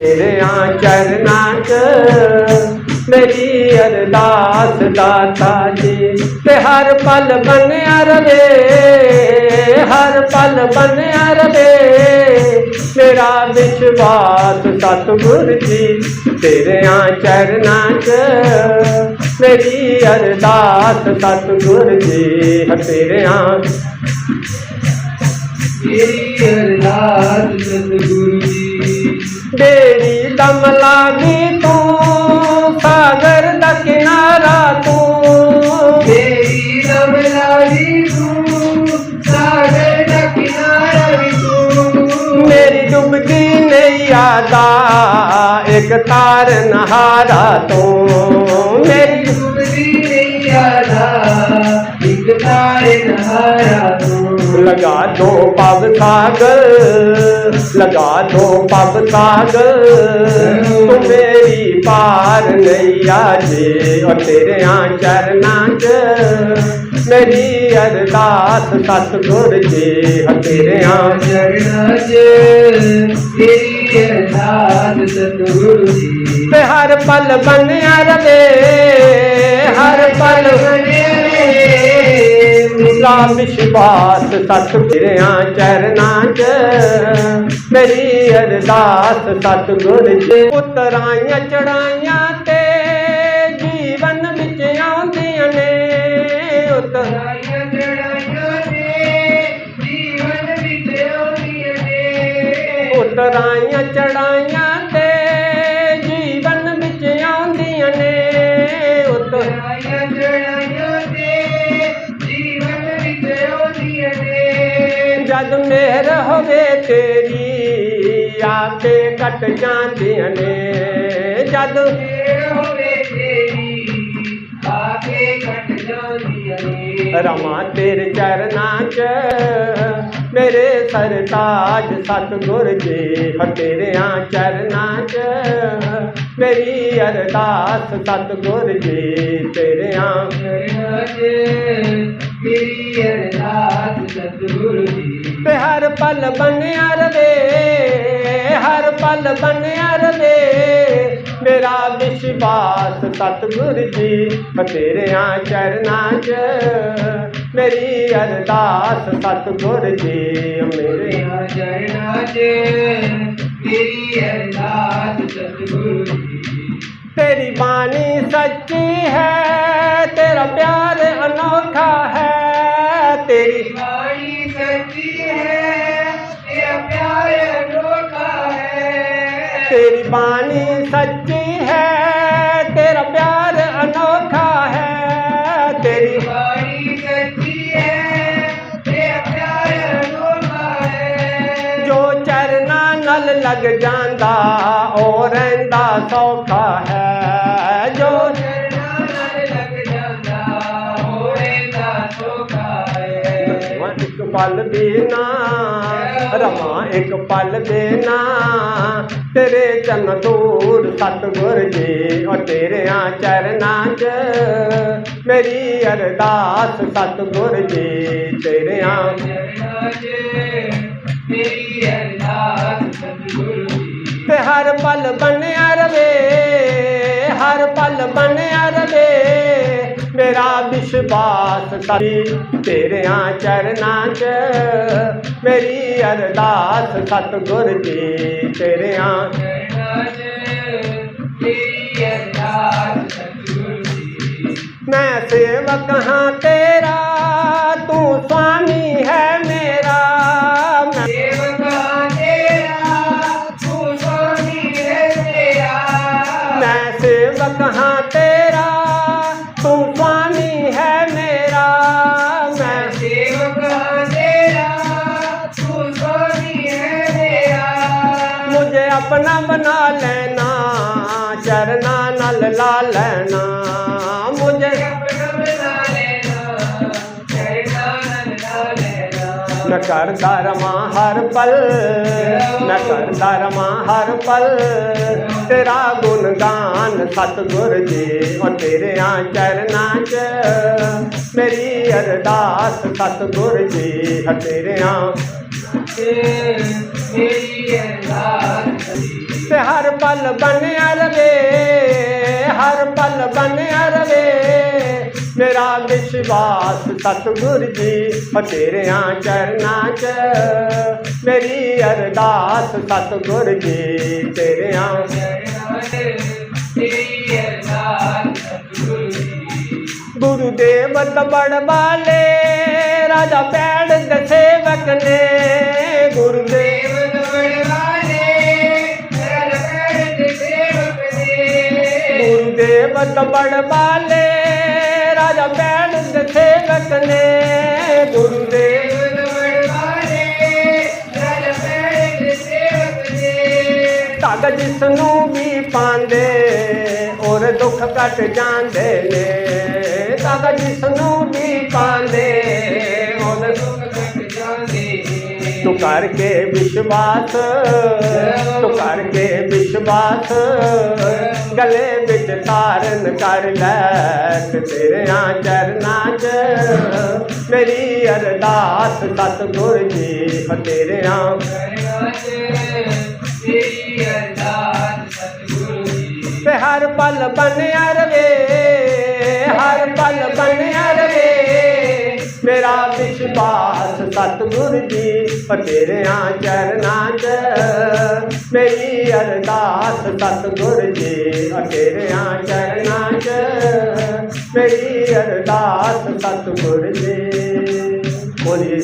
तेरियां चरनां च मेरी अरदास दाता जी, ते हर पल बनया रवे, हर पल बनया रवे मेरा विश्वास सतगुर जी। तेरियां चरनां च मेरी अरदास सतगुर जी, तेरियां मेरी अरदास सतगुरु जी। बेड़ी दम लागी तू, सागर दा किनारा तू, मेरी दम लागी तू, सागर दा किनारा भी तू। मेरी डुबदी नैया दा एक तार नहारा तू, मेरी डूबती नैया दा एक तार नहारा तू। लगा दो पग सागर, लगा दो पग सागर तू मेरी पार नैया जी। और तेरियां चरनां च मेरी अरदास सतगुर जी, तेरियां चरनां च मेरी अरदास सतगुरु जी। ते हर पल बनया रवे, हर पल मेरा विश्वास सतगुरियां चरनां च मेरी अरदास सतगुर जी। उतराइयां चढ़ाइयां ते जीवन विच आउंदियां ने, उतराइयां चढ़ाइयां ते जीवन विच आउंदियां ने। उतराइयां चढ़ाइयां ते जीवन विच आउंदियां ने। उतराइयां चढ़ाइयां ते जीवन विच आउंदियां ने। जद मेहर होवे तेरी आपे कट जांदियां ने, जद मेहर होवे तेरी आपे कट जांदियां ने। रमा तेरे चरनां च मेरे सरताज सतगुर जी, तेरियां चरनां च मेरी अरदास सतगुर जी। तेरियां चरनां च मेरी अरदास सतगुरु जी। ते हर पल बनया रवे, हर पल बनया रवे मेरा विश्वास सतगुर जी। तेरियां चरनां च मेरी अरदास सतगुर जी। मेरे चरनां च मेरी अरदास सतगुरु जी। तेरी बानी सच्ची है, तेरा प्यार अनोखा है, तेरी वाणी सच्ची है, तेरा प्यार अनोखा है। तेरी बानी सच्ची है, तेरा प्यार अनोखा है, तेरी वाणी सच्ची है, तेरा प्यार अनोखा है। जो चरना नल लग जांदा ओ रहिंदा सौखा है, जो चरनां नाल लग जांदा हो रहिंदा सौखा है। एक पल देना रमा, एक पल देना तेरे चरण दूर सतगुर जी। और तेरियां चरनां च मेरी अरदास सतगुर जी। तेरियां चरनां च मेरी अरदास सतगुरु जी। ते हर पल बनया रवे, हर पल बनया रवे मेरा विश्वास सती। तेरियां चरनां च मेरी अरदास सतगुर जी। तेरियां चरनां च मेरी अरदास सतगुरु जी। मैं सेवक हाँ तेरा, तू स्वामी है मेरा। मैं सेवका तेरा, तू स्वामी है तेरा। मैं सेवक हाँ तेरा, तू स्वामी है मेरा। मैं सेवका तेरा, तू स्वामी है मेरा। मुझे अपना बना लेना, चरना नल ला लेना। मुझे अपना बना लेना, चरना नल ला लेना। मैं करदा रवां हर पल, मैं करदा रवां हर पल तेरा गुणगान सतगुर जी। और तेरियां चरनां च मेरी अरदास सतगुर जी। तेरियां मेरी अरदास ਤੇ ਹਰ ਪਲ ਬਣਿਆ ਰਵੇ, ਹਰ ਪਲ ਬਣਿਆ ਰਵੇ ਮੇਰਾ ਵਿਸ਼ਵਾਸ ਸਤਿਗੁਰ ਜੀ ਹੋ ਤੇਰਿਆਂ ਚਰਨਾਂ 'ਚ ਮੇਰੀ ਅਰਦਾਸ ਸਤਿਗੁਰ ਜੀ ਤੇਰਿਆਂ ਤੇਰੀ ਅਰਦਾਸ ਸਤਿਗੁਰੂ ਜੀ। ਗੁਰੂਦੇਵ ਦਬੜ ਵਾਲੇ ਰਾਜਾ ਪੈੜ ਦੇ ਸੇਵਕ ਨੇ, ਗੁਰੂਦੇਵ ਦੇਵ ਦਬੜ ਵਾਲੇ ਰਾਜਾ ਪੈੜ ਦੇ ਸੇਵਕ ਨੇ, ਗੁਰੂਦੇਵ ਦਬੜ ਵਾਲੇ ਰਾਜਾ ਪੈੜ ਦੇ ਸੇਵਕ ਨੇ, ਗੁਰੂਦੇਵ ਦੇਵ ਦਬੜ ਵਾਲੇ ਰਾਜਾ ਪੈੜ ਦੇ ਸੇਵਕ ਨੇ। ਧਾਗਾ ਜਿਸ ਨੂੰ ਵੀ ਪਾਉਂਦੇ ਔਰ ਦੁੱਖ ਕੱਟ ਜਾਂਦੇ ਨੇ, ਧਾਗਾ ਜਿਸ ਨੂੰ ਵੀ ਪਾਉਂਦੇ ਔਰ ਦੁੱਖ ਕੱਟ ਜਾਂਦੇ ਨੇ। ਤੂੰ ਕਰਕੇ ਵਿਸ਼ਵਾਸ, ਤੂੰ ਕਰਕੇ ਵਿਸ਼ਵਾਸ ਗਲੇ ਵਿੱਚ ਧਾਰਨ ਕਰ ਲੈ ਤੇ ਤੇਰਿਆਂ ਚਰਨਾਂ 'ਚ ਮੇਰੀ ਅਰਦਾਸ ਸਤਿਗੁਰ ਜੀ ਹੋ ਤੇਰਿਆਂ ਚਰਨਾਂ 'ਚ ਤੇਰੀ ਅਰਦਾਸ ਸਤਿਗੁਰੂ ਜੀ। ਤੇ ਹਰ ਪਲ ਬਣਿਆ ਰਵੇ, ਹਰ ਪਲ ਬਣਿਆ ਰਵੇ ਮੇਰਾ ਵਿਸ਼ਵਾਸ ਸਤਿਗੁਰ ਜੀ ਹੋ ਤੇਰਿਆਂ ਚਰਨਾਂ 'ਚ ਮੇਰੀ ਅਰਦਾਸ ਸਤਿਗੁਰ ਜੀ ਹੋ ਤੇਰਿਆਂ ਚਰਨਾਂ 'ਚ ਮੇਰੀ ਅਰਦਾਸ ਸਤਿਗੁਰ ਜੀ। ਬੋਲੀਏ